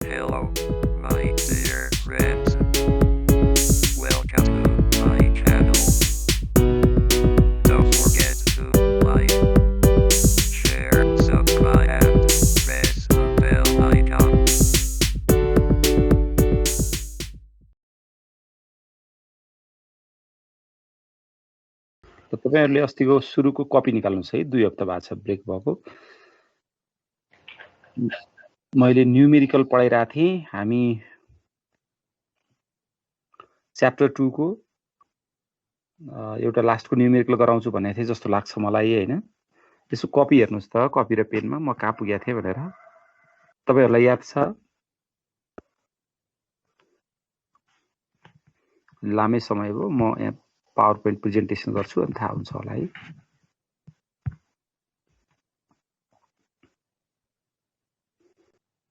Hello, my dear friends. Welcome to my channel. Don't forget to like, share, subscribe, and press the bell icon. त तपाईहरुले अस्तिको सुरुको copy निकाल्नुस् है 2 हप्ता भएको छ ब्रेक भएको। मैले न्यूमेरिकल पढाइरहेको थिएँ। हामी च्याप्टर 2 को एउटा लास्टको न्यूमेरिकल गराउँछु भनेको थिएँ जस्तो लाग्छ मलाई हैन। यसो कपी हेर्नुस् त, कपी र पेनमा म कहाँ पुगेको थिएँ भनेर। तपाईहरुलाई याद छ? लामै समय भयो। म यहाँ पावर पोइन्ट प्रेजेन्टेसन गर्छु अनि थाहा हुन्छ होला है।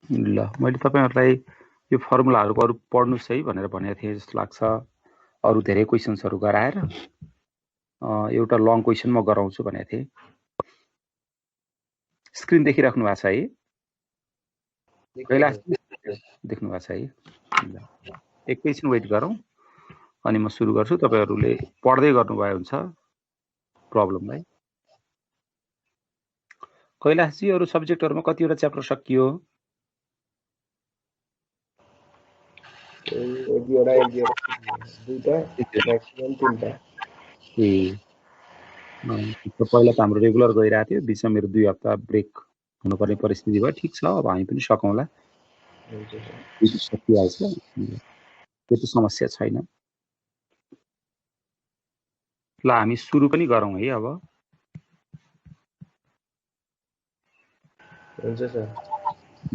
ल मैले तपाईहरुलाई यो फर्मुलाहरुको अरु पढ्नुस् है भनेर भनेको थिएँ जस्तो लाग्छ। अरु धेरै क्वेशन्सहरु गराएर एउटा लङ क्वेशन म गराउँछु भनेको थिएँ। स्क्रिन देखिराख्नु भएको छ है? कैलाश देख्नु भएको छ है? ल एकैछिन वेट गरौँ अनि म सुरु गर्छु। तपाईहरुले पढ्दै गर्नुभयो हुन्छ प्रब्लम है। कैलाशजी अरु सब्जेक्टहरुमा कतिवटा च्याप्टर सकियो? दुईटा म्याक्सिमम तीनटा। पहिला त हाम्रो रेगुलर गइरहेको थियो, बिचमा मेरो 2 हप्ता ब्रेक हुनुपर्ने परिस्थिति भयो। ठिक छ, अब हामी पनि सकौँला। सकिहाल्छ, त्यति समस्या छैन। ल हामी सुरु पनि गरौँ है अब। हुन्छ सर।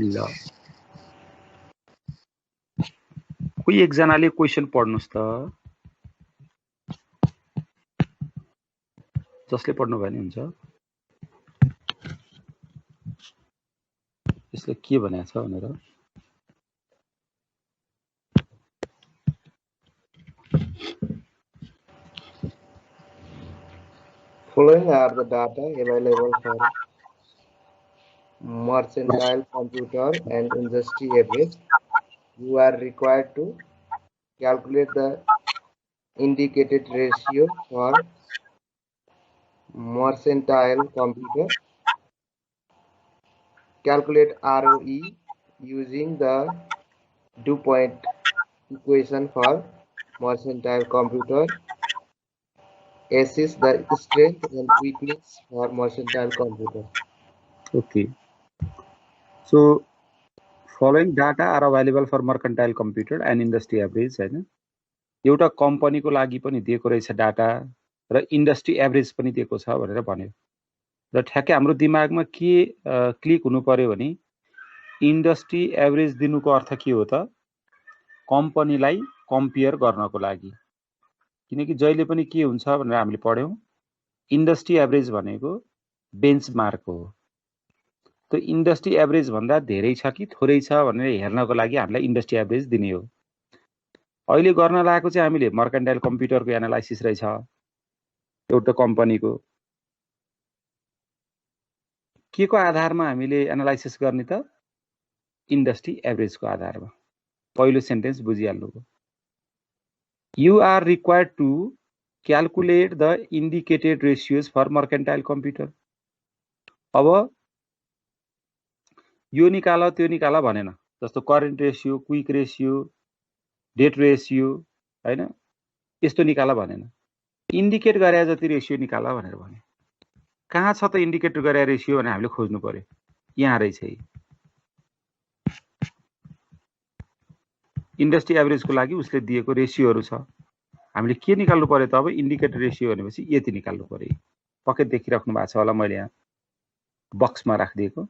ल कोही एकजनाले क्वेशन पढ्नुस् त, जसले पढ्नु भयो नि हुन्छ। यसले के भनेको छ भनेर। Following are the data available for mercantile computer and industry average. You are required to calculate the indicated ratio for mercantile computer. Calculate ROE using the dew point equation for mercantile computer. Assess the strength and weakness for mercantile computer. Okay. So following data are available for mercantile computer and industry average हैन। एउटा कम्पनीको लागि पनि दिएको रहेछ data र industry average पनि दिएको छ भनेर भन्यो। र ठ्याक्कै हाम्रो दिमागमा के क्लिक हुनु पर्यो भने इन्डस्ट्री एभरेज दिनुको अर्थ के हो त? कम्पनीलाई कम्पेयर गर्नको लागि। किनकि जहिले पनि के हुन्छ भनेर हामीले पढ्यौं, इन्डस्ट्री एभरेज भनेको बेन्चमार्क हो। त्यो इन्डस्ट्री एभरेज भन्दा धेरै छ कि थोरै छ भनेर हेर्नको लागि हामीलाई इन्डस्ट्री एभरेज दिने हो। अहिले गर्न लागेको चाहिँ हामीले मर्केन्टाइल कम्प्युटरको एनालाइसिस रहेछ एउटा कम्पनीको। के को आधारमा हामीले एनालाइसिस गर्ने त? इन्डस्ट्री एभरेजको आधारमा। पहिलो sentence बुझिहाल्नुभयो। You are required to calculate the indicated ratios for mercantile computer. अब यो निकाल त्यो निकाल भनेन। जस्तो current ratio, quick ratio, debt ratio हैन, यस्तो निकाल भनेन। इन्डिकेट गरे जति रेशियो निकाल भनेर भन्यो। कहाँ छ त इन्डिकेट गरे रेशियो भने हामीले खोज्नु पर्यो। यहाँ रहेछ है। इन्डस्ट्री एभरेजको लागि उसले दिएको रेशियोहरु छ। हामीले के निकाल्नु पर्यो त? अब इन्डिकेटर रेशियो भनेपछि यति निकाल्नु पर्यो। पक्कै देखिराख्नु भएको छ होला, मैले यहाँ बक्समा राखिदिएको।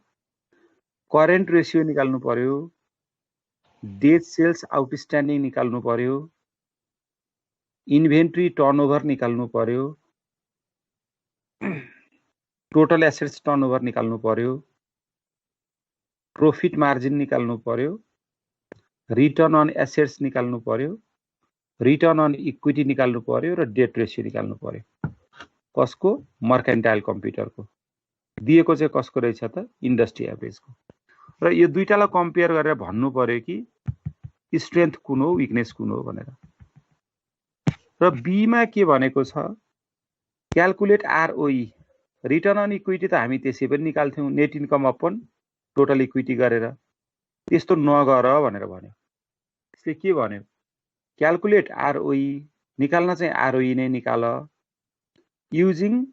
करेन्ट रेशियो निकाल्नु पर्यो, डेट सेल्स आउटस्ट्यान्डिङ निकाल्नु पर्यो, इन्भेन्ट्री टर्नओभर निकाल्नु पर्यो, टोटल एसेट्स टर्नओभर निकाल्नु पर्यो, प्रॉफिट मार्जिन निकाल्नु पर्यो, रिटर्न अन एसेट्स निकाल्नु पर्यो, रिटर्न अन इक्विटी निकाल्नु पर्यो र डेट रेशियो निकाल्नु पर्यो। कसको? मर्केन्टाइल कम्प्युटरको। दिएको चाहिँ कसको रहेछ त? इन्डस्ट्री एभरेजको। र यो दुईटालाई कम्पेयर गरेर भन्नु पर्यो कि स्ट्रेन्थ कुन हो विकनेस कुन हो भनेर। र बी मा के भनेको छ calculate ROE return on equity त हामी त्यसै पनि निकाल्थ्यौं net income upon total equity गरेर, त्यस्तो नगर भनेर भन्यो। त्यसले के भन्यो क्याल्कुलेट आरओई निकाल्न चाहिँ आरओई नै निकाल using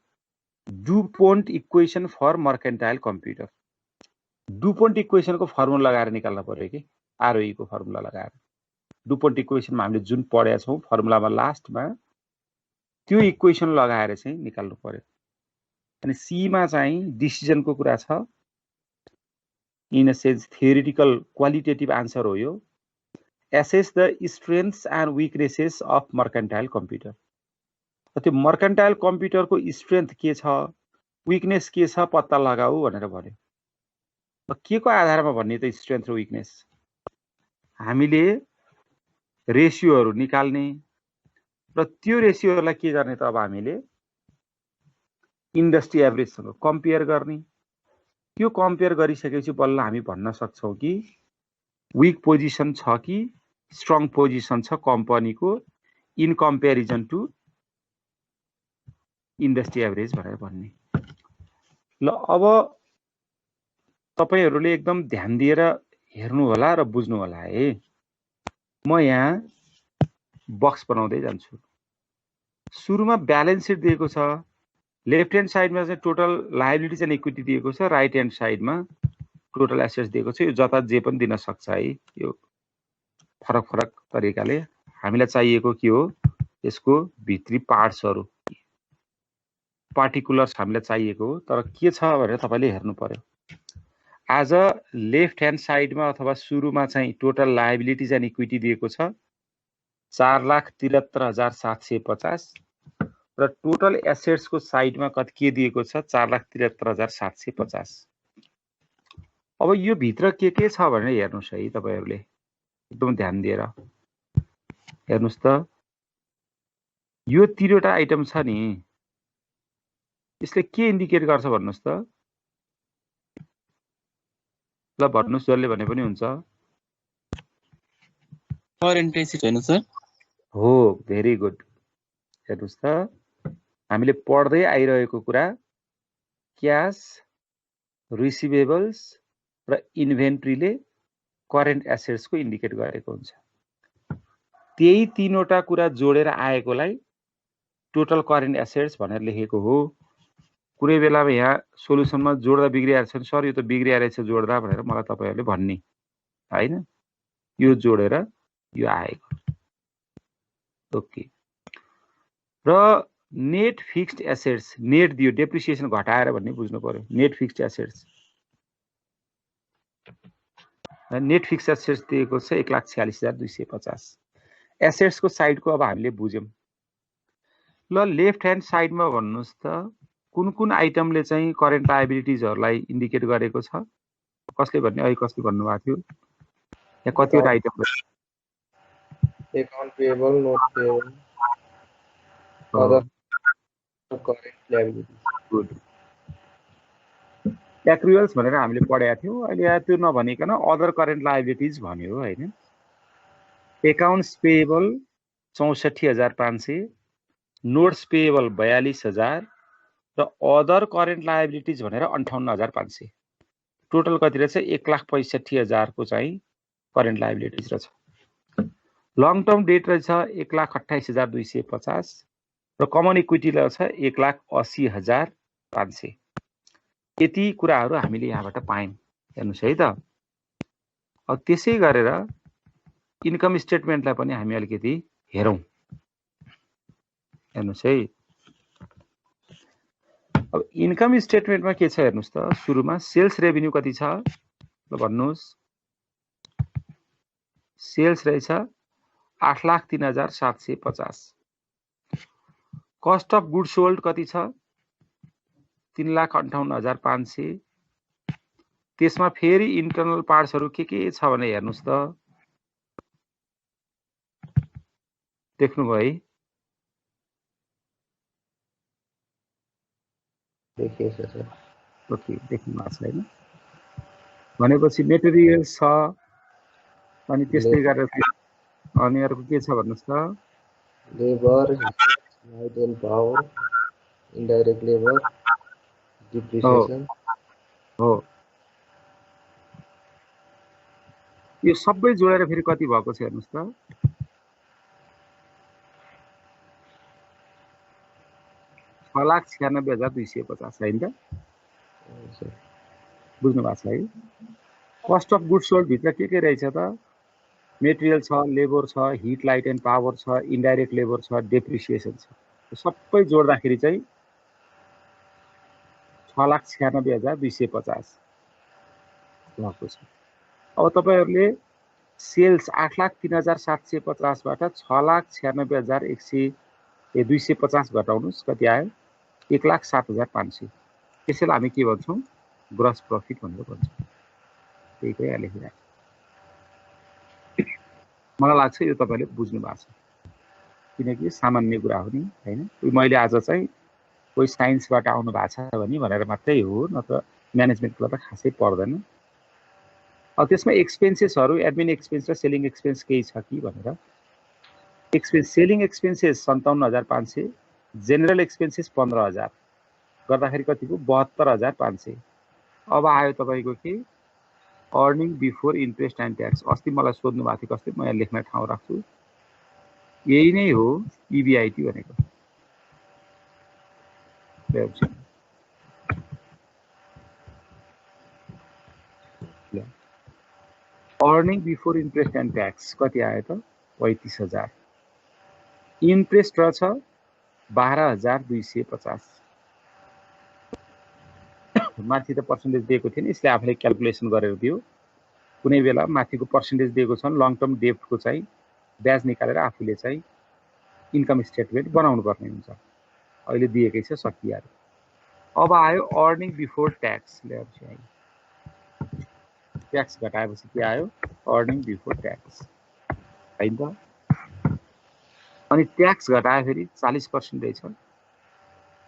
DuPont equation for mercantile computer. DuPont इक्वेसनको फर्मुला लगाएर निकाल्न पर्यो कि आरओई को फर्मुला लगाएर। डुपोन्ट इक्वेसनमा हामीले जुन पढेका छौं फर्मुलामा लास्टमा त्यो इक्वेसन लगाएर चाहिँ निकाल्नु पर्यो। अनि सी मा चाहिँ डिसिजनको कुरा छ, in a sense theoretical qualitative answer हो यो। Assess the strengths and weaknesses of mercantile computer. त्यो मर्केन्टाइल कम्प्युटरको स्ट्रेन्थ के छ विकनेस के छ पत्ता लगाऊ भनेर भन्यो। के को आधारमा भन्ने त स्ट्रेन्थ र विकनेस? हामीले रेसियोहरू निकाल्ने र त्यो रेसियोहरूलाई के गर्ने त अब हामीले इन्डस्ट्री एभरेजसँग कम्पेयर गर्ने। त्यो कम्पेयर गरिसकेपछि बल्ल हामी भन्न सक्छौं कि विक पोजिसन छ कि स्ट्रङ पोजिसन छ कम्पनीको in comparison to industry average भनेर भन्ने। ल अब तपाईहरुले एकदम ध्यान दिएर हेर्नु होला र बुझ्नु होला है। म यहाँ बक्स बनाउँदै जान्छु। सुरुमा ब्यालेन्स सिट दिएको छ, लेफ्ट ह्यान्ड साइडमा चाहिँ टोटल लायबिलिटिज एन्ड इक्विटी दिएको छ, राइट ह्यान्ड साइडमा टोटल एसेट्स दिएको छ। यो जता जे पनि दिन सक्छ है, यो फरक फरक तरिकाले। हामीलाई चाहिएको के हो यसको भित्री पार्ट्सहरु पार्टिकुलर्स हामीलाई चाहिएको हो, तर के छ भनेर तपाईले हेर्नु पर्यो। आज लेफ्ट ह्यान्ड साइडमा अथवा सुरुमा चाहिँ टोटल लायबिलिटिज एन्ड इक्विटी दिएको छ 4,73,750 र टोटल एसेट्स को साइडमा कति के दिएको छ 4,73,750। अब यो भित्र के छ भनेर हेर्नुस् है तपाईहरुले एकदम ध्यान दिएर हेर्नुस् त। यो तीनवटा आइटम छ नि, यसले के इन्डिकेट गर्छ भन्नुस् त। ल भन्नुस् जसले भने पनि हुन्छ। करेन्ट एसेट हैन सर? हो, भेरी गुड। हेर्नुस् त हामीले पढ्दै आइरहेको कुरा क्याश, रिसिभेबल्स र इन्भेन्ट्रीले करेन्ट एसेट्स को इन्डिकेट गरेको हुन्छ। त्यही तीनवटा कुरा जोडेर आएकोलाई टोटल करेन्ट एसेट्स भनेर लेखेको हो। कुनै बेलामा यहाँ सोलुसनमा जोड्दा बिग्रिएर छ सर यो त बिग्रिएर छ जोड्दा भनेर मलाई तपाईहरुले भन्ने हैन। यो जोडेर यो आएको। ओके। र नेट फिक्स्ड एसेट्स नेट दियो डेप्रिसिएसन घटाएर भन्ने बुझ्नु पर्यो। Net fixed assets net fixed assets दिएको छ 1,46,250। एसेट्स को साइड को अब हामीले बुझ्यौं। ल लेफ्ट ह्यान्ड साइडमा भन्नुस् त कुन कुन आइटमले चाहिँ करेन्ट लायबिलिटिजहरुलाई इन्डिकेट गरेको छ? कसले भन्ने अहिले कसले भन्नु भएको थियो? यहाँ कतिवटा item account payable, note payable, other current liabilities. Good. Accruals भनेर हामीले पढेका थियौं। अहिले यहाँ त्यो नभनिकन अदर करेन्ट लायबिलिटिज भन्यो हैन। अकाउन्ट्स पेएबल 64,500, नोट्स पेएबल 42,000 र अदर करेन्ट लायबिलिटिज भनेर 58,500। टोटल कति रहेछ 1,65,000 को चाहिँ करेन्ट लायबिलिटिज रहेछ। लङ टर्म डेट रहेछ 1,28,250 र कमन इक्विटी रहेछ 1,80,500। यति कुराहरु हामीले यहाँबाट पायौं। हेर्नुस् है त। अब त्यसै गरेर इन्कम स्टेटमेन्टलाई पनि हामी अलिकति हेरौं। हेर्नुस् है। अब इन्कम स्टेटमेन्टमा के छ हेर्नुस् त। सुरुमा सेल्स रेभेन्यू कति छ ल भन्नुस्। सेल्स रहेछ 8,03,750। कस्ट अफ गुड सोल्ड कति छ 3,58,500। त्यसमा फेरि इन्टरनल पार्ट्सहरु के छ भने हेर्नुस् त। देख्नुभयो है? देखिएछ सर। ओके, देख्नु भएको छैन। भनेपछि मेटेरियल छ अनि त्यस्तै गरेर अनि अर्को के छ भन्नुस् त labor, light and power, indirect labor, depreciation. हो यो सबै जोडेर फेरि कति भएको छ हेर्नुस् त 6,96,250 हैन त बुझ्नु भएको छ है कस्ट अफ गुड्स सोल्ड भित्र के रहेछ त मेटेरियल छ लेबर छ हिट लाइट एन्ड पावर छ इन्डाइरेक्ट लेबर छ डेप्रिसिएसन छ सबै जोड्दाखेरि चाहिँ 6,96,250 भएको छ अब तपाईहरुले सेल्स 8,03,750 बाट 6,96,250 घटाउनुस् कति आयो 1,07,500 त्यसैले हामी के भन्छौं ग्रस प्रॉफिट भनेर भन्छौं त्यही कुरा लेखिरहेको मलाई लाग्छ यो तपाईले बुझ्नु भएको छ किनकि सामान्य कुरा हो नि हैन मैले आज चाहिँ कोही साइन्सबाट आउनु भएको छ भने भनेर मात्रै हो न त म्यानेजमेन्टको त खासै पर्दैन अब त्यसमा एक्सपेन्सेसहरु एडमिन एक्सपेन्स र सेलिङ एक्सपेन्स केही छ कि भनेर expense selling expenses 57,500 general expenses 15,000 गर्दाखेरि कतिको 72,500 अब आयो तपाईको के earning before interest and tax अस्ति मलाई सोध्नु भएको थियो कस्तै म यहाँ लेख्न ठाउँ राख्छु यही नै हो ईबीआईटी भनेको earning before interest and tax कति आयो त 35,000 इन्ट्रेस्ट रहेछ 12,250 माथि त पर्सेन्टेज दिएको थिएन यसले आफैले क्याल्कुलेसन गरेर दियो कुनै बेला माथिको पर्सेन्टेज दिएको छ लङ टर्म डेब्टको चाहिँ ब्याज निकालेर आफूले चाहिँ इन्कम स्टेटमेन्ट बनाउनु पर्ने हुन्छ अहिले दिएकै छ सकिहाल्यो अब आयो अर्निङ बिफोर ट्याक्स ल्याउँछु है ट्याक्स घटाएपछि के आयो अर्निङ बिफोर ट्याक्स हैन त अनि ट्याक्स घटाएपछि 40% रहेछ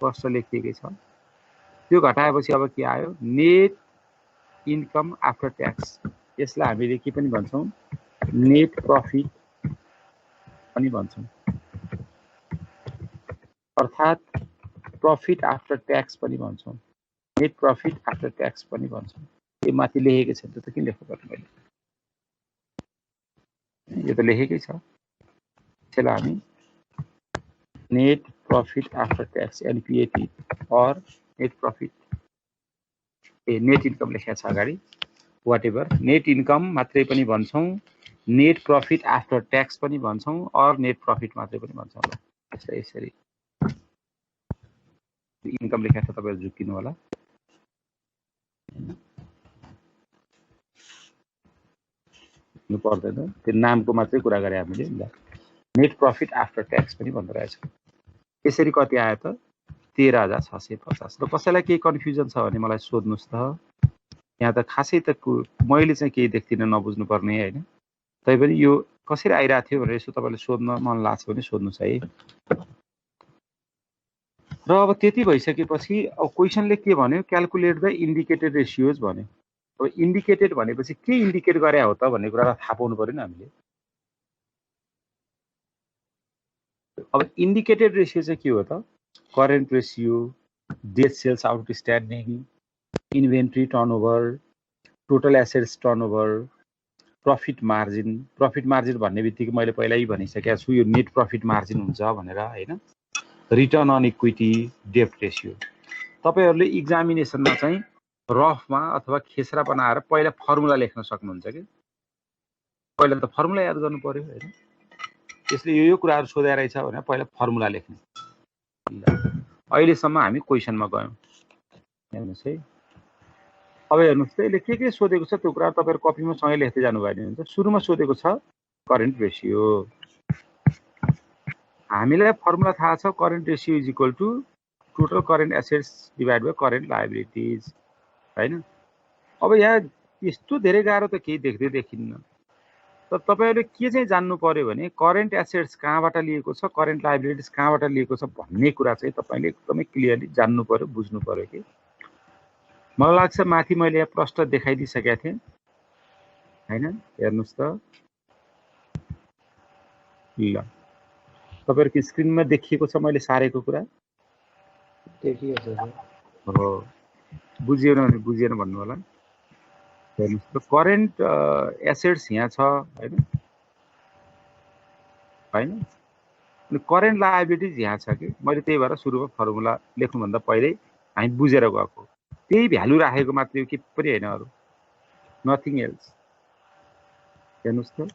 कस्ट लेखिएकै छ त्यो घटाएपछि अब के आयो नेट इन्कम आफ्टर ट्याक्स यसलाई हामीले के पनि भन्छौं नेट प्रॉफिट पनि भन्छौं अर्थात प्रॉफिट आफ्टर ट्याक्स पनि भन्छौं नेट प्रॉफिट आफ्टर ट्याक्स पनि भन्छौं यो माथि लेखेकै छ त किन लेख्नु पर्छ मैले यो त लेखेकै छ त्यसलाई हामी net profit after tax NPAT और नेट प्रॉफिट नेट इन्कम लेखेको छ अगाडि व्हाटएभर नेट इन्कम मात्रै पनि भन्छौं नेट प्रॉफिट आफ्टर ट्याक्स पनि भन्छौं और नेट प्रॉफिट मात्रै पनि भन्छौं ल यसरी इन्कम लेखेको छ तपाईहरु झुकिनु होला नु पर्दैन त्यो नामको मात्रै कुरा गरे हामीले ल नेट प्रॉफिट आफ्टर ट्याक्स पनि भन्दो रहेछ यसरी कति आयो त 13,650 र कसैलाई केही कन्फ्युजन छ भने मलाई सोध्नुस् त यहाँ त खासै त मैले चाहिँ केही देख्दिन नबुझ्नु पर्ने हैन तैपनि यो कसरी आइराथ्यो थियो भनेर यसो तपाईले सोध्न मन लाग्छ भने सोध्नुस् है र अब त्यति भइसकेपछि अब क्वेशनले के भन्यो क्याल्कुलेट द इन्डिकेटेड रेशियोज भन्यो अब इन्डिकेटेड भनेपछि के इन्डिकेट गरे हो त भन्ने कुरा थाहा पाउनु पर्यो नि हामीले अब इन्डिकेटेड रेशियो चाहिँ के हो त current ratio debt sales outstanding inventory turnover total assets turnover profit margin भन्ने बित्तिकै मैले पहिल्यै भनिसकेको छु यो नेट प्रॉफिट मार्जिन हुन्छ भनेर हैन रिटर्न अन इक्विटी डेब्ट रेशियो तपाईहरुले एक्जामिनेसनमा चाहिँ रफमा अथवा खेसरा बनाएर पहिला फर्मुला लेख्न सक्नुहुन्छ के पहिला त फर्मुला याद गर्नु पर्यो हैन त्यसले यो कुराहरु सोधे रहेछ भने पहिला फर्मुला लेख्ने अहिले सम्म हामी क्वेशनमा गयौं हेर्नुस् है अब हेर्नुस् त यसले के सोधेको छ त्यो कुरा तपाईहरु कपीमा सँगै लेख्दै जानु भयो नि सुरुमा सोधेको छ करेन्ट रेशियो हामीलाई फर्मुला थाहा छ current ratio is equal to total current assets divide by current liabilities हैन अब यहाँ यस्तो धेरै गाह्रो त केही देख्दै देखिन्न तर तपाईहरुले के चाहिँ जान्नु पर्यो भने करेन्ट एसेट्स कहाँबाट लिएको छ करेन्ट लायबिलिटीज कहाँबाट लिएको छ भन्ने कुरा चाहिँ तपाईले एकदमै क्लियरली जान्नु पर्यो बुझ्नु पर्यो के मलाई लाग्छ माथि मैले यहाँ प्रश्न देखाइदिइसकेको थिएँ हैन, हेर्नुस् त। ल तपाईहरुको स्क्रिनमा देखिएको छ मैले सारेको कुरा? देखियो सर। हो, बुझिएन भने बुझिएन भन्नु होला। हेर्नुस् त, करेन्ट एसेट्स यहाँ छ हैन, अनि करेन्ट लायबिलिटिज यहाँ छ कि। मैले त्यही भएर सुरुमा फर्मुला लेख्नुभन्दा पहिल्यै हामी बुझेर गएको, त्यही भ्यालु राखेको मात्रै हो, के पनि हैन अरु, नथिङ एल्स। हेर्नुस् त,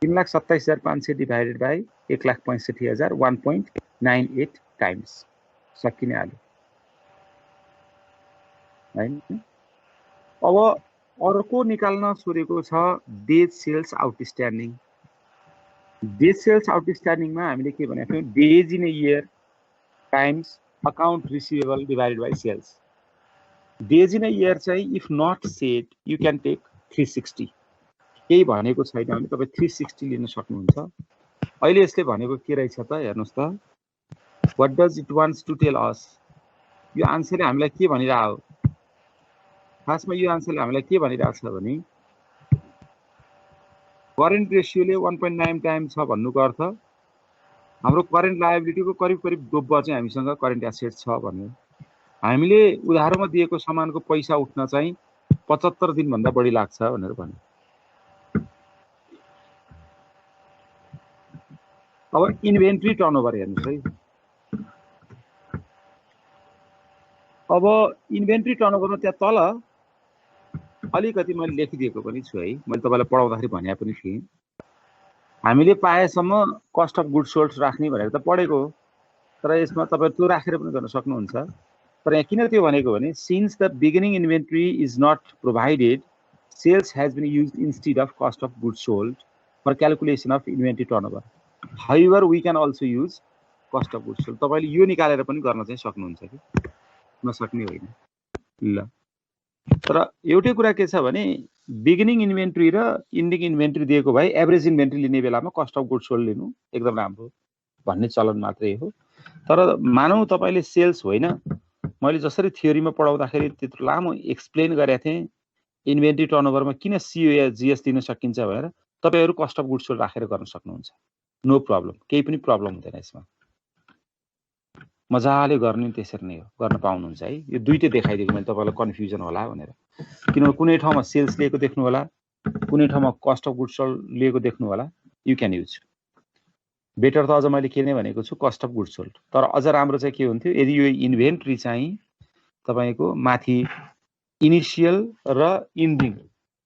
3,27,500 डिभाइडेड बाई 1,65,000 1.98 टाइम्स सकिने हाल्यो हैन। अब अर्को निकाल्न सोधेको छ days sales outstanding. Days sales आउटस्ट्यान्डिङमा हामीले के भनेको थियौं, days in a year times account receivable divided by sales. Days in a year चाहिँ if not said you can take 360, केही भनेको छैन भने तपाईं 360 लिन सक्नुहुन्छ। अहिले यसले भनेको के रहेछ त, हेर्नुस् त, what does it wants to tell us. यो आन्सरले हामीलाई के भनिरहेको हो, खासमा यो आन्सरले हामीलाई के भनिरहेको छ भने करेन्ट रेशियोले 1.9 टाइम छ भन्नुको अर्थ हाम्रो करेन्ट लायबिलिटीको करिब करिब दोब्बर चाहिँ हामीसँग करेन्ट एसेट छ भन्ने। हामीले उधारोमा दिएको सामानको पैसा उठ्न चाहिँ 75 दिन भन्दा बढी लाग्छ भनेर भन्यो। अब इन्भेन्ट्री टर्नओभर हेर्नुस् है। अब इन्भेन्ट्री टर्नओभरमा त्यहाँ तल अलिकति मैले लेखिदिएको पनि छु है, मैले तपाईलाई पढाउँदाखेरि भने पनि थिएँ। हामीले पाएसम्म कस्ट अफ गुड्स सोल्ड राख्ने भनेको त पढेको हो, तर यसमा तपाईहरु त्यो राखेर पनि गर्न सक्नुहुन्छ। तर यहाँ किन त्यो भनेको भने since the beginning inventory is not provided sales has been used instead of cost of goods sold for calculation of inventory turnover. However we can also use cost of goods sold. तपाईले यो निकालेर पनि गर्न चाहिँ सक्नुहुन्छ कि, नसक्ने होइन। ल, तर एउटै कुरा के छ भने बिगिनिङ इन्भेन्ट्री र इन्डिङ इन्भेन्ट्री दिएको भए एभरेज इन्भेन्ट्री लिने बेलामा कस्ट अफ गुड्स सोल्ड लिनु एकदम राम्रो भन्ने चलन मात्रै हो। तर मानौ तपाईले सेल्स होइन, मैले जसरी थ्योरीमा पढाउँदाखेरि त्यत्रो लामो एक्सप्लेन गरेको थिएँ इन्भेन्ट्री टर्नओभरमा किन सीओजीएस दिन सकिन्छ भनेर, तपाईहरु कस्ट अफ गुड्स सोल्ड राखेर गर्न सक्नुहुन्छ, नो प्रब्लम, केही पनि प्रब्लम हुँदैन यसमा। मजाले गर्ने त्यसरी नै हो, गर्न पाउनुहुन्छ है। यो दुईटै देखाइदिएको मैले तपाईलाई कन्फ्युजन होला भनेर, किनभने कुनै ठाउँमा सेल्स लिएको देख्नु होला, कुनै ठाउँमा कस्ट अफ गुड्स सोल्ड लिएको देख्नु होला, यु क्यान युज। बेटर त अझ मैले के नै भनेको छु, कस्ट अफ गुड्स सोल्ड। तर अझ राम्रो चाहिँ के हुन्थ्यो, यदि यो इन्भेन्ट्री चाहिँ तपाईको माथि इनिशियल र इन्डिङ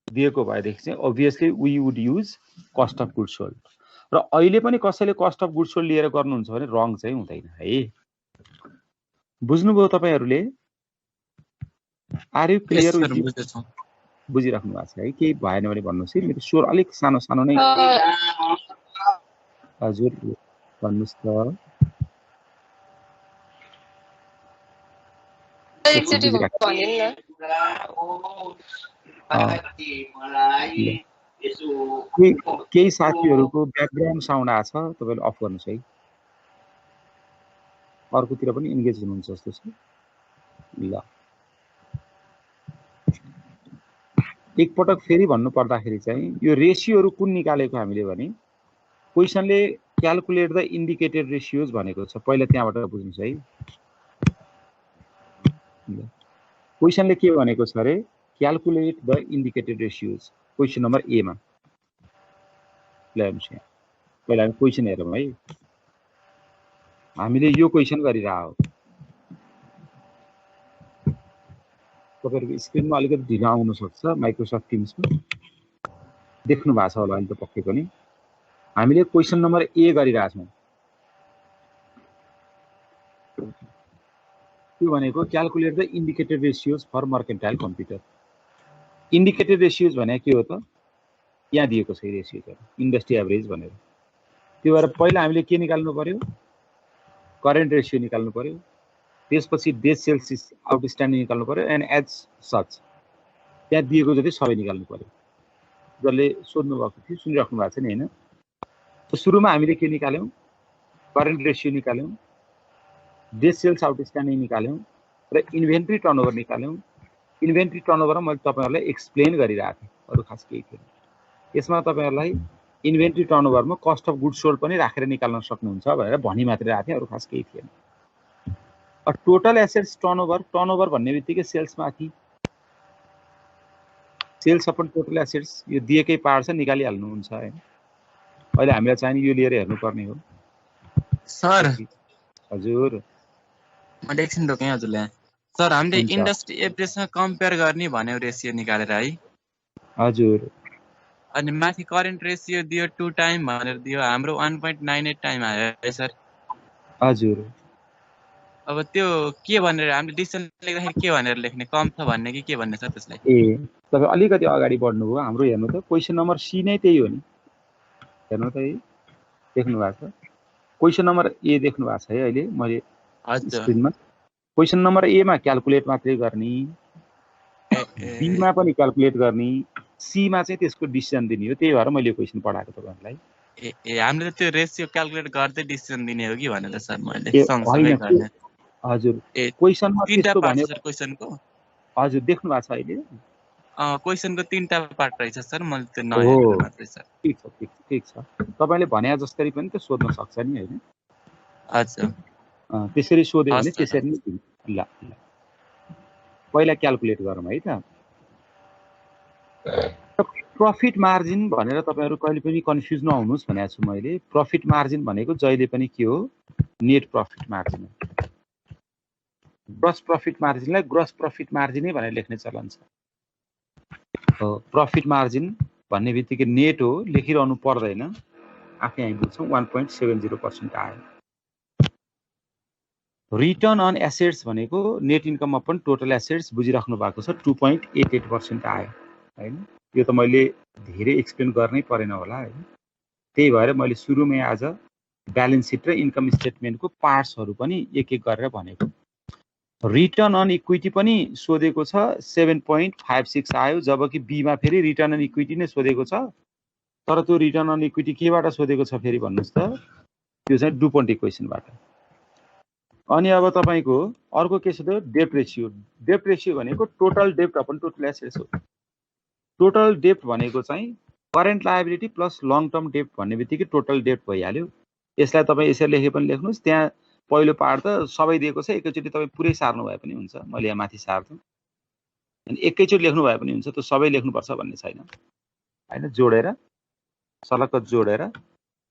दिएको भएदेखि चाहिँ obviously we would use cost of goods sold। र अहिले पनि कसैले cost of goods sold लिएर गर्नुहुन्छ भने रङ चाहिँ हुँदैन है। बुझ्नुभयो तपाईहरुले? Are you clear? बुझिराख्नु भएको छ है? केही भएन भने भन्नुस् है, मेरो स्वर अलिक सानो सानो नै। हजुर भन्नुस् त। केही साथीहरुको ब्याकग्राउन्ड साउन्ड आछ, तपाईले अफ गर्नुस् है। अर्कोतिर पनि इन्गेज हुनुहुन्छ जस्तो छ। ल, एक पटक फेरि भन्नु पर्दाखेरि चाहिँ यो रेशियोहरु कुन निकालेको हामीले भने क्वेशनले क्याल्कुलेट द इन्डिकेटेड रेशियोज भनेको छ। पहिला त्यहाँबाट बुझ्नुस् है। क्वेशनले के भनेको छ रे, calculate the indicated ratios, question number A मा। ल हेर्नुस् यहाँ, पहिला हामी क्वेशन हेरौँ है। हामीले यो क्वेशन गरिरहा हो। तपाईहरुको स्क्रिनमा अलिकति ढिलो आउन सक्छ माइक्रोसफ्ट टिम्समा, देख्नु भएको छ होला अहिले त पक्कै पनि। हामीले क्वेशन नम्बर ए गरिरहेका छौं। त्यो भनेको calculate the indicated ratios for mercantile computer. Indicated ratios भने के हो त, यहाँ दिएको छ रेशियोज, इन्डस्ट्री एभरेज भनेर। त्यो भएर पहिला हामीले के निकाल्नु पर्यो, करेन्ट रेशियो निकाल्नु पर्यो, त्यसपछि डेज सेल्स आउटस्ट्यान्डिङ निकाल्नु पर्यो, एन्ड एज सच त्यहाँ दिएको जति सबै निकाल्नु पर्यो। जसले सोध्नु भएको थियो सुनिराख्नु भएको छ नि हैन। त सुरुमा हामीले के निकाल्यौं, करेन्ट रेशियो निकाल्यौं, डेज सेल्स आउटस्ट्यान्डिङ निकाल्यौं र इन्भेन्ट्री टर्नओभर निकाल्यौं इन्भेन्ट्री टर्नओभर मैले तपाईहरुलाई एक्सप्लेन गरिरहेको थिएँ, अरु खास केही थिएन। यसमा तपाईहरुलाई इन्भेन्ट्री टर्नओभरमा कस्ट अफ गुड्स सोल्ड पनि राखेर निकाल्न सक्नुहुन्छ भनेर भनि मात्रै राखेँ, अरु खास केही थिएन। टोटल एसेट्स टर्नओभर भन्ने बित्तिकै सेल्स माथि, सेल्स अपन टोटल एसेट्स यो दिएकै पार्ट छ, निकालिहाल्नुहुन्छ हैन। अहिले हामीलाई चाहिने यो लिएर हेर्नुपर्ने हो। सर हजुर मैले एकछिन रोकेँ हजुरलाई। सर हामीले हुन्छ। इन्डस्ट्री एभरेजसँग कम्पेयर गर्ने भन्यो रेसियो निकालेर है, हजुर अनि माथि करेन्ट रेसियो दियो 2 टाइम भनेर दियो, हाम्रो 1.98 टाइम आयो है सर। हजुर अब त्यो के भनेर हामीले डिसिजन लेख्दाखेरि के भनेर लेख्ने, कम छ भन्ने कि के भन्ने सर त्यसलाई? ए तपाईँ अलिकति अगाडि बढ्नुभयो। हाम्रो हेर्नु त क्वेसन नम्बर सी नै त्यही हो नि, हेर्नु त यही देख्नु भएको छ। क्वेसन नम्बर ए देख्नु भएको छ है अहिले मैले हजुर स्क्रिनमा। क्वेसन नम्बर ए मा क्याल्कुलेट मात्रै गर्ने, बी मा पनि क्याल्कुलेट गर्ने, सी मा चाहिँ त्यसको डिसिजन दिने हो। त्यही भएर मैले क्वेसन पढाएको तपाईहरुलाई। हामीले त्यो रेसियो क्याल्कुलेट गर्दै डिसिजन दिने हो कि भनेर सर मैले ए सँगसँगै होइन, गर्ने। हजुर ए क्वेसनमा तीनटा त्यस्तो पार्ट भन्यो। छ सर क्वेसनको? हजुर देख्नु भएको छ अहिले। क्वेसनको 3टा पार्ट रहेछ सर, मैले त्यो हो नहेरेर मात्रै सर। ठिक छ ठिक छ ठिक छ। तपाईले भने जस्तै पनि त सोध्न सक्छ नि हैन। अच्छा त्यसरी सोध्यो भने हस् सर। त्यसरी नै दिन्छ। ल ल पहिला क्याल्कुलेट गरौँ है त। प्रॉफिट मार्जिन भनेर तपाईहरु कहिले पनि कन्फ्युज नहुनुस् भनेको छु मैले। प्रॉफिट मार्जिन भनेको जहिले पनि के हो, नेट प्रॉफिट मार्जिन हो। ग्रस प्रॉफिट मार्जिनलाई ग्रस प्रॉफिट मार्जिनै भनेर लेख्ने चलन छ। प्रॉफिट मार्जिन भन्ने बित्तिकै नेट हो, लेखिरहनु पर्दैन, आफै हामी बुझ्छौं। 1.70% आयो। रिटर्न अन एसेट्स भनेको net income upon total assets बुझिराख्नु भएको छ, 2.88% आयो हैन। यो त मैले धेरै एक्सप्लेन गर्नै परेन होला हैन। त्यही भएर मैले सुरुमै आज ब्यालेन्स सिट र इन्कम स्टेटमेन्टको पार्ट्सहरु पनि एक एक गरेर भनेको। रिटर्न अन इक्विटी पनि सोधेको छ, 7.56 आयो, जबकि बी मा फेरि रिटर्न अन इक्विटी नै सोधेको छ। तर त्यो रिटर्न अन इक्विटी केबाट सोधेको छ फेरि भन्नुस् त? त्यो चाहिँ डुपोन्ट इक्वेसनबाट। अनि अब तपाईको अर्को के सोध्यो, डेब्ट रेशियो। डेब्ट रेशियो भनेको टोटल डेब्ट अपन टोटल एसेट्स हो। टोटल डेब्ट भनेको चाहिँ current liability plus long term डेब्ट भन्ने बित्तिकै टोटल डेब्ट भइहाल्यो। यसलाई तपाईँ यसरी लेखे पनि लेख्नुस्। त्यहाँ पहिलो पार्ट त सबै दिएको छ, एकैचोटि तपाईँ पुरै सार्नु भए पनि हुन्छ। मैले यहाँ माथि सार्छु, अनि एकैचोटि लेख्नु भए पनि हुन्छ, त्यो सबै लेख्नुपर्छ भन्ने छैन हैन। जोडेर सलक्क जोडेर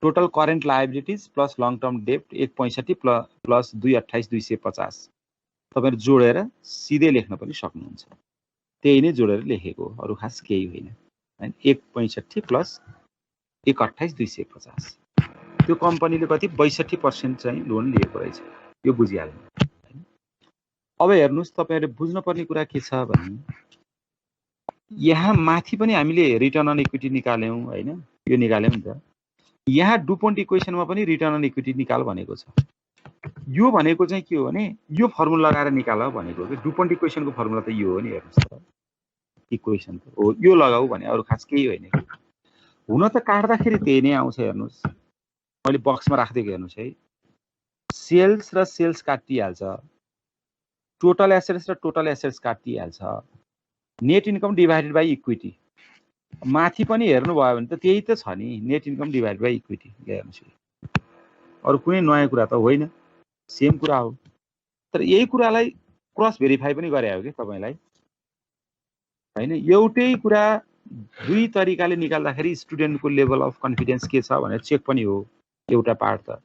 total current liabilities plus long term डेब्ट 1.65 प्लस 2.28 250 तपाईहरु जोडेर सिधै लेख्न पनि सक्नुहुन्छ। त्यही नै जोडेर लेखेको, अरु खास केही होइन हैन। 1.65 प्लस 1.28 250। त्यो कम्पनीले कति 62% चाहिँ लोन लिएको रहेछ, यो बुझिहाल्नु हैन। अब हेर्नुस्, तपाईहरुले बुझ्न पर्ने कुरा के छ भने यहाँ माथि पनि हामीले रिटर्न अन इक्विटी निकाल्यौं हैन, यो निकाल्यौं नि त। यहाँ डुपोन्ट इक्वेसनमा पनि रिटर्न अन इक्विटी निकाल भनेको छ। यो भनेको चाहिँ के हो भने यो फर्मुला लगाएर निकाल भनेको हो कि। डुपोन्ट इक्वेसनको फर्मुला त यो हो नि, हेर्नुस् त। इक्वेसन त हो यो लगाऊ भने, अरु खास केही होइन। हुन त काट्दाखेरि त्यही नै आउँछ, हेर्नुस् मैले बक्समा राख्दिएको, हेर्नुस् है। सेल्स र सेल्स काटिहाल्छ, टोटल एसेट्स र टोटल एसेट्स काटिहाल्छ, net income divided by equity. माथि पनि हेर्नु भयो भने त त्यही त छ नि, net income divided by equity. हेर्नुस्, अरु कुनै नयाँ कुरा त होइन, सेम कुरा हो। तर यही कुरालाई क्रस भेरिफाई पनि गरे हो कि तपाईलाई हैन। एउटै कुरा दुई तरिकाले निकाल्दाखेरि स्टुडेन्टको लेभल अफ कन्फिडेन्स के छ भनेर चेक पनि हो एउटा पार्ट त।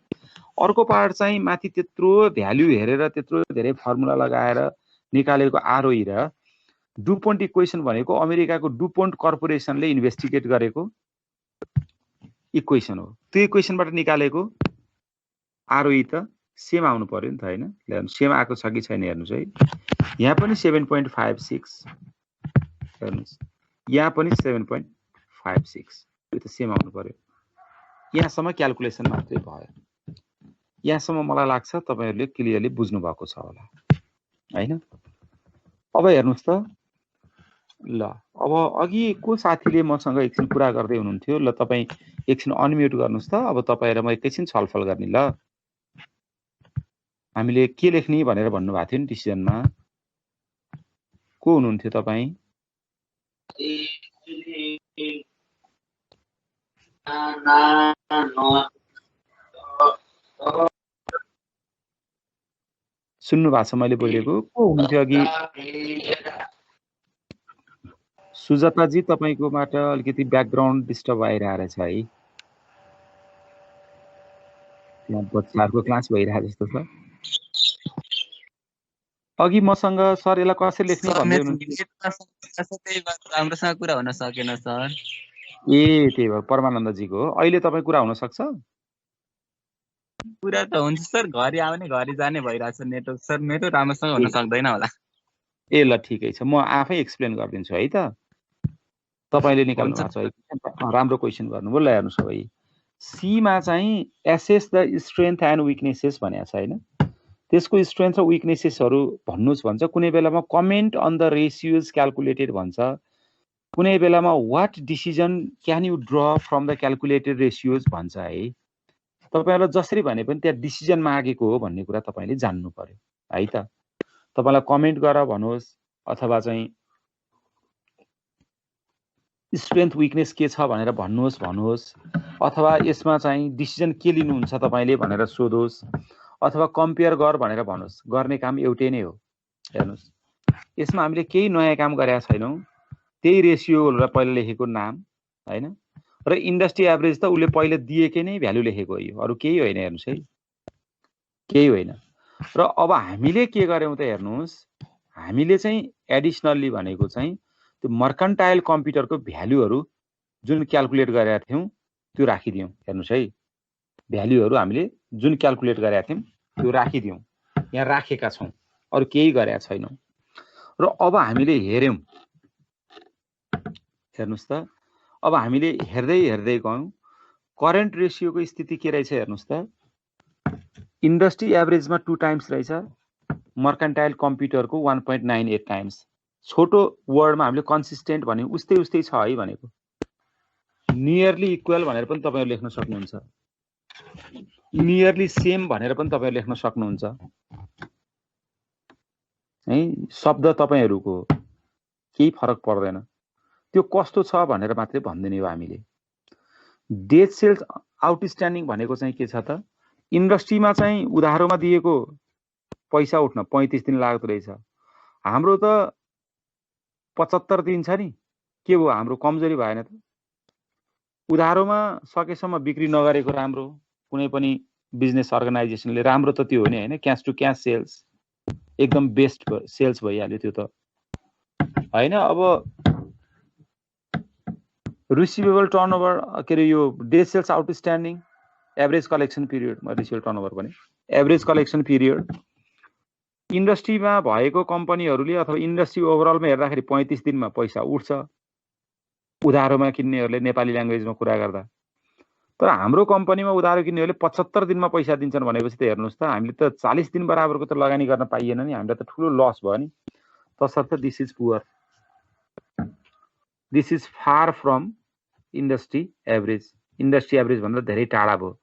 अर्को पार्ट चाहिँ माथि त्यत्रो भ्यालु हेरेर त्यत्रो धेरै फर्मुला लगाएर निकालेको आरओई र डुपोन्ट इक्वेसन भनेको अमेरिकाको डुपोन्ट कर्पोरेसनले इन्भेस्टिगेट गरेको इक्वेसन हो। त्यो इक्वेसनबाट निकालेको आरओई त सेम आउनु पर्यो नि त हैन। सेम आएको छ कि छैन हेर्नुस् है। यहाँ पनि 7.56, हेर्नुस् यहाँ पनि 7.56, यो त सेम आउनु पर्यो। यहाँसम्म क्याल्कुलेसन मात्रै भयो। यहाँसम्म मलाई लाग्छ तपाईहरुले क्लियरली बुझ्नु भएको छ होला हैन। अब हेर्नुस् त, ल अब अघि को साथीले मसँग एकछिन कुरा गर्दै हुनुहुन्थ्यो, ल तपाई एकछिन अनम्युट गर्नुस् त। अब तपाई र म एकैछिन छलफल गर्ने। ल हामीले के लेख्ने भनेर भन्नु भएको थियो नि डिसिजनमा। को हुनुहुन्थ्यो तपाईँ? सुन्नु भएको छ मैले बोलेको? को हुनुहुन्थ्यो अघि? सुजाताजी, तपाईकोबाट अलिकति ब्याकग्राउन्ड डिस्टर्ब भइरहेको रहेछ है। त्यहाँ बच्चाहरूको क्लास भइरहेको जस्तो छ। अघि मसँग सर यसलाई कसरी लेख्ने सर भन्दै मेरो हुनुहुन्थ्यो। त्यही भएर राम्रोसँग कुरा हुन सकेन सर। ए त्यही भएर परमानन्दजीको हो। अहिले तपाईँ कुरा हुन सक्छ? कुरा त हुन्छ सर, घरि आउने घरि जाने भइरहेछ नेटवर्क सर, मेरो राम्रोसँग हुन सक्दैन होला। ए ल ठिकै छ, म आफै एक्सप्लेन गरिदिन्छु है त। तपाईँले निकाल्नु हुन्छ। भएको छ है, राम्रो क्वेसन गर्नुभयो। ल हेर्नुहोस् अब सीमा चाहिँ assess the strength and weaknesses भनेको छ होइन। त्यसको स्ट्रेन्थ र विकनेसेसहरू भन्नुहोस् भन्छ। कुनै बेलामा comment on the ratios calculated भन्छ, कुनै बेलामा what decision can you draw from the calculated ratios भन्छ है। तपाईँलाई जसरी भने पनि त्यहाँ डिसिजन मागेको हो भन्ने कुरा तपाईँले जान्नु पर्यो है त। तपाईँलाई कमेन्ट गर भन्नुहोस् अथवा चाहिँ स्ट्रेन्थ विकनेस के छ भनेर भन्नुहोस् अथवा यसमा चाहिँ डिसिजन के लिनुहुन्छ तपाईँले भनेर सोधोस् अथवा कम्पेयर गर भनेर भन्नुहोस्, गर्ने काम एउटै नै हो। हेर्नुहोस् यसमा हामीले केही नयाँ काम गरेका छैनौँ, त्यही रेसियोलाई पहिला लेखेको नाम होइन र इन्डस्ट्री एभरेज त उसले पहिला दिएकै नै भ्यालु लेखेको हो, यो अरू केही होइन। हेर्नुहोस् है, केही होइन। र अब हामीले के गर्यौँ त हेर्नुहोस्, हामीले चाहिँ एडिसनल्ली भनेको चाहिँ त्यो मर्कन्टाइल कम्प्युटरको भ्यालुहरू जुन क्यालकुलेट गरेका थियौँ त्यो राखिदियौँ। हेर्नुहोस् है, भ्यालुहरू हामीले जुन क्यालकुलेट गरेका थियौँ त्यो राखिदियौँ, यहाँ राखेका छौँ, अरू केही गरेका छैनौँ। र अब हामीले हेऱ्यौँ, हेर्नुहोस् त, अब हामीले हेर्दै हेर्दै गयौँ करेन्ट रेसियोको स्थिति के रहेछ। हेर्नुहोस् त, इन्डस्ट्री एभरेजमा 2 टाइम्स रहेछ, मर्कन्टाइल कम्प्युटरको 1.98 टाइम्स। छोटो वर्डमा हामीले कन्सिस्टेन्ट भन्यो, उस्तै उस्तै छ है भनेको। नियरली इक्वल भनेर पनि तपाईँहरू लेख्न सक्नुहुन्छ, नियरली सेम भनेर पनि तपाईँहरू लेख्न सक्नुहुन्छ है। शब्द तपाईँहरूको केही फरक पर्दैन, त्यो कस्तो छ भनेर मात्रै भनिदिने हो हामीले। डेट सेल्स आउटस्ट्यान्डिङ भनेको चाहिँ के छ त, इन्डस्ट्रीमा चाहिँ उधारोमा दिएको पैसा उठ्न 35 दिन लाग्दो रहेछ, हाम्रो त 75 दिन छ नि, के भयो हाम्रो कमजोरी भएन त। उधारोमा सकेसम्म बिक्री नगरेको राम्रो, कुनै पनि बिजनेस अर्गनाइजेसनले राम्रो त त्यो हो नि होइन। क्यास टु क्यास सेल्स एकदम बेस्ट सेल्स भइहाल्यो त्यो त होइन। अब रिसिभेबल टर्नओभर के अरे यो day sales outstanding, average collection period, म रिसिभेबल टर्नओभर भने एभरेज कलेक्सन पिरियड, इन्डस्ट्रीमा भएको कम्पनीहरूले अथवा इन्डस्ट्री ओभरअलमा हेर्दाखेरि 35 दिनमा पैसा उठ्छ उधारोमा किन्नेहरूले नेपाली ल्याङ्ग्वेजमा कुरा गर्दा। तर हाम्रो कम्पनीमा उधारो किन्नेहरूले 75 दिनमा पैसा दिन्छन् भनेपछि त हेर्नुहोस् त, हामीले त 40 दिन बराबरको त लगानी गर्न पाइएन नि, हामीलाई त ठुलो लस भयो नि। तसर्थ this is poor, this is far from industry average. Industry average भन्दा धेरै टाढा भयो।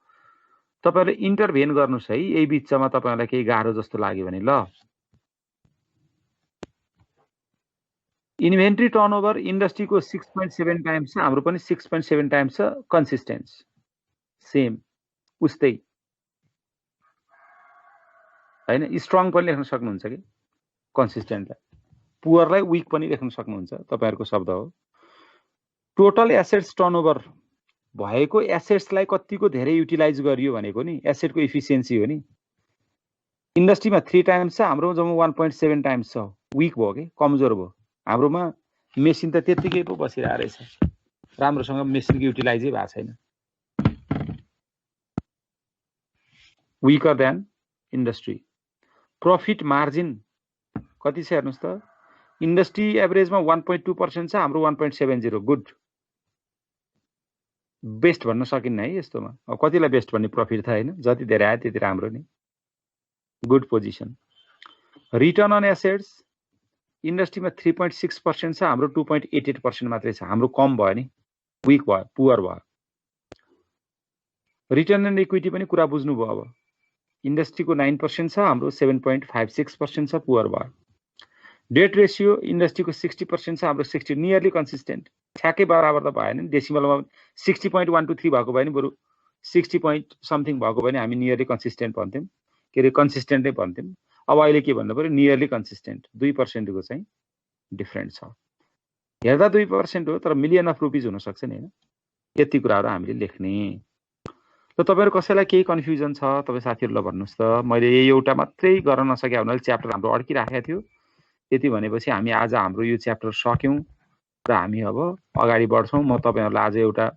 तपाईँहरूले इन्टरभेन गर्नुहोस् है, यही बिचमा तपाईँहरूलाई केही गाह्रो जस्तो लाग्यो भने। ल, इन्भेन्ट्री टर्नओभर इन्डस्ट्रीको 6.7 टाइम्स छ, हाम्रो पनि 6.7 टाइम्स छ, कन्सिस्टेन्स सेम उस्तै होइन। स्ट्रङ पनि लेख्न सक्नुहुन्छ कि कन्सिस्टेन्टलाई, पुअरलाई विक पनि लेख्न सक्नुहुन्छ, तपाईँहरूको शब्द हो। टोटल एसेट्स टर्नओभर भएको एसेट्सलाई कतिको धेरै युटिलाइज गरियो भनेको नि एसेटको इफिसियन्सी हो नि। इन्डस्ट्रीमा 3 टाइम्स छ, हाम्रो जम्मा 1.7 टाइम्स छ, विक भयो कि कमजोर भयो। हाम्रोमा मेसिन त त्यत्तिकै पो बसिरहेको रहेछ, राम्रोसँग मेसिनको युटिलाइजै भएको छैन, weaker than industry. Profit margin कति छ हेर्नुहोस् त, इन्डस्ट्री एभरेजमा 1.2% छ, हाम्रो 1.70, गुड। बेस्ट भन्न सकिन्न है यस्तोमा, अब कतिलाई बेस्ट भन्ने प्रफिट थाहा होइन, जति धेरै आयो त्यति राम्रो नि, good position. Return on assets इन्डस्ट्रीमा 3.6% छ, हाम्रो 2.88% मात्रै छ, हाम्रो कम भयो नि, विक भयो, पुअर भयो। रिटर्न एन्ड इक्विटी पनि कुरा बुझ्नुभयो। अब इन्डस्ट्रीको 9% छ, हाम्रो 7.56% छ, पुअर भयो। डेट रेसियो इन्डस्ट्रीको 60% छ, हाम्रो 60 नियरली कन्सिस्टेन्ट, ठ्याक्कै बराबर त भएन नि। डेसिमलमा 60.123 भएको भए नि बरु 60 point समथिङ भएको भने हामी नियरली कन्सिस्टेन्ट भन्थ्यौँ, के अरे कन्सिस्टेन्टै भन्थ्यौँ। अब अहिले के भन्नु पर्यो, नियरली कन्सिस्टेन्ट, 2% को चाहिँ डिफ्रेन्ट छ। हेर्दा 2% हो तर मिलियन अफ रुपिज हुनसक्छ नि होइन। यति कुराहरू हामीले लेख्ने। र तपाईँहरू कसैलाई केही कन्फ्युजन छ तपाईँ साथीहरूलाई भन्नुहोस् त। मैले एउटा मात्रै गर्न नसके हुनाले च्याप्टर हाम्रो अड्किराखेको थियो। त्यति भनेपछि हामी आज हाम्रो यो च्याप्टर सक्यौँ र हामी अब अगाडि बढ्छौँ। म तपाईँहरूलाई आज एउटा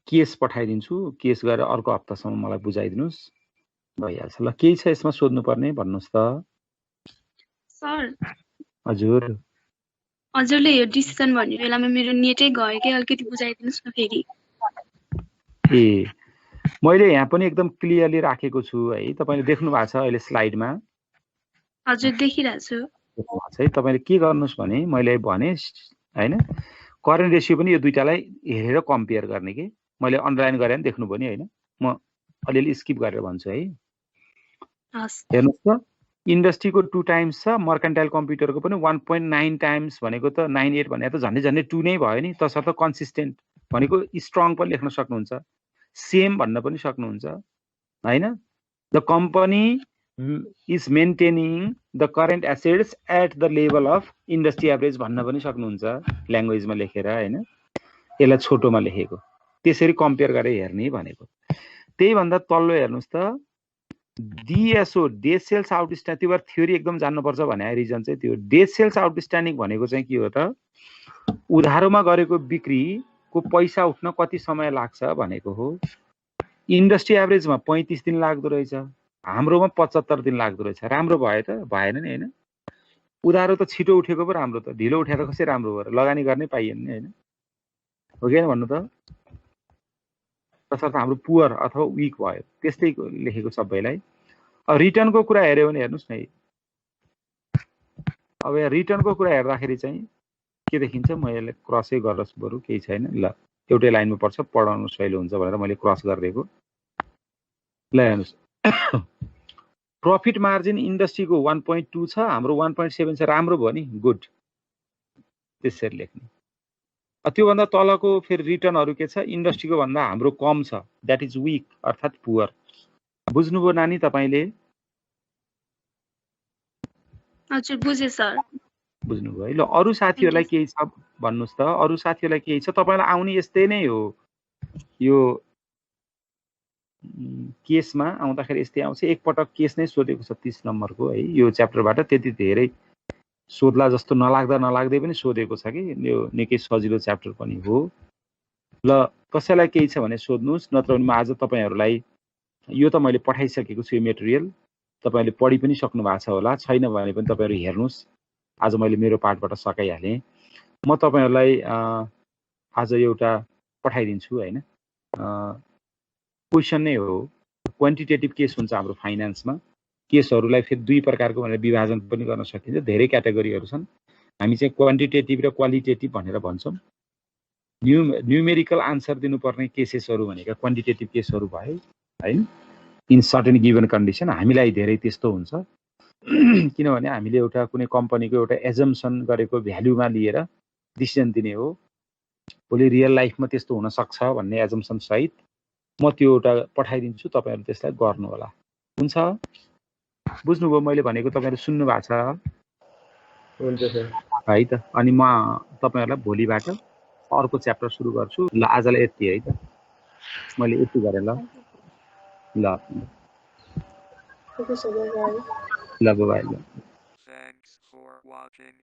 केस पठाइदिन्छु, केस गरेर अर्को हप्तासम्म मलाई बुझाइदिनुहोस्, भइहाल्छ। ल केही छ यसमा सोध्नुपर्ने भन्नुहोस् त। सर हजुर हजुरले यो डिसिजन भन्ने बेलामा मेरो नेटै गयो कि अलिकति बुझाइदिनुहोस् न फेरि। ए मैले यहाँ पनि एकदम क्लियरली राखेको छु है, तपाईँले देख्नु भएको छ अहिले स्लाइडमा। हजुर देखिरहेको छु। है तपाईँले के गर्नुहोस् भने मैले भने होइन, करेन्ट रेसियो पनि यो दुईटालाई हेरेर कम्पेयर गर्ने कि मैले अन्डरलाइन गरेर पनि देख्नुभयो नि होइन। म अलिअलि स्किप गरेर भन्छु है। हेर्नुहोस् त इन्डस्ट्रीको 2 टाइम्स छ, मर्केन्टाइल कम्प्युटरको पनि 1.9 टाइम्स भनेको त 98 भने त झन्डै झन्डै 2 नै भयो नि। तसर्थ कन्सिस्टेन्ट भनेको स्ट्रङ पनि लेख्न सक्नुहुन्छ, सेम भन्न पनि सक्नुहुन्छ होइन। The company is maintaining the current assets at the level of industry average भन्न पनि सक्नुहुन्छ ल्याङ्ग्वेजमा लेखेर होइन। यसलाई छोटोमा लेखेको त्यसरी कम्पेयर गरेर हेर्ने भनेको। त्यही भन्दा तल्लो हेर्नुहोस् त डिएसओ, डेज सेल्स आउटस्ट्यान्डिङ, त्यो भएर थ्योरी एकदम जान्नुपर्छ भने रिजन चाहिँ त्यो। डेज सेल्स आउटस्ट्यान्डिङ भनेको चाहिँ के हो त, उधारोमा गरेको बिक्रीको पैसा उठ्न कति समय लाग्छ भनेको हो। इन्डस्ट्री एभरेजमा 35 दिन लाग्दो रहेछ, हाम्रोमा 75 दिन लाग्दो रहेछ। राम्रो भयो त भएन नि होइन। उधारो त छिटो उठेको पो राम्रो त, ढिलो उठेर कसरी राम्रो भयो, लगानी गर्नै पाइएन नि होइन। हो कि भन्नु त। तसर्थ हाम्रो पुवर अथवा विक भयो, त्यस्तै लेखेको सबैलाई। अब रिटर्नको कुरा हेऱ्यो भने हेर्नुहोस् न, अब यहाँ रिटर्नको कुरा हेर्दाखेरि चाहिँ के देखिन्छ, म यसलाई क्रसै गर्नुहोस् बरु केही छैन। ल एउटै लाइनमा पर्छ, पढाउनु सहिलो हुन्छ भनेर मैले क्रस गरिदिएको। ल हेर्नुहोस् प्रफिट मार्जिन इन्डस्ट्रीको 1.2 छ, हाम्रो 1.7 छ, राम्रो भयो नि, गुड, त्यसरी लेख्ने। त्योभन्दा तलको फेरि रिटर्नहरू के छ, इन्डस्ट्रीको भन्दा हाम्रो कम छ, द्याट इज विक अर्थात् पुवर। बुझ्नुभयो नानी तपाईँले? हजुर बुझेँ सर। बुझ्नुभयो है। ल अरू साथीहरूलाई केही छ भन्नुहोस् त, अरू साथीहरूलाई केही छ? तपाईँलाई आउने यस्तै नै हो, यो केसमा आउँदाखेरि यस्तै आउँछ। एकपटक केस नै सोधेको छ 30 नम्बरको है, यो च्याप्टरबाट त्यति धेरै सोध्ला जस्तो नलाग्दै पनि सोधेको छ कि, यो निकै सजिलो च्याप्टर पनि हो। ल कसैलाई केही छ भने सोध्नुहोस्, नत्र भने म आज तपाईँहरूलाई यो त मैले पठाइसकेको छु यो मेटेरियल, तपाईँले पढि पनि सक्नु भएको छ होला, छैन भने पनि तपाईँहरू हेर्नुहोस्। आज मैले मेरो पार्टबाट सकाइहालेँ। म तपाईँहरूलाई आज एउटा पठाइदिन्छु होइन, क्वेसन नै हो। क्वान्टिटेटिभ केस हुन्छ हाम्रो फाइनेन्समा। केसहरूलाई फेरि 2 प्रकारको भनेर विभाजन पनि गर्न सकिन्छ, धेरै क्याटेगोरीहरू छन्। हामी चाहिँ क्वान्टिटेटिभ र क्वालिटेटिभ भनेर भन्छौँ। न्युमेरिकल आन्सर दिनुपर्ने केसेसहरू भनेका क्वान्टिटेटिभ केसहरू भए होइन, इन सर्टेन गिभन कन्डिसन। हामीलाई धेरै त्यस्तो हुन्छ किनभने हामीले एउटा कुनै कम्पनीको एउटा एजम्सन गरेको भ्यालुमा लिएर डिसिजन दिने हो। भोलि रियल लाइफमा त्यस्तो हुनसक्छ भन्ने एजम्सन सहित म त्यो एउटा पठाइदिन्छु, तपाईँहरू त्यसलाई गर्नु होला। हुन्छ, बुझ्नुभयो मैले भनेको? तपाईँहरू सुन्नु भएको छ? हुन्छ सर है त। अनि म तपाईँहरूलाई भोलिबाट अर्को च्याप्टर सुरु गर्छु। ल आजलाई यति है त, मैले यति गरेँ। ल ल ल बाई। Thanks for watching.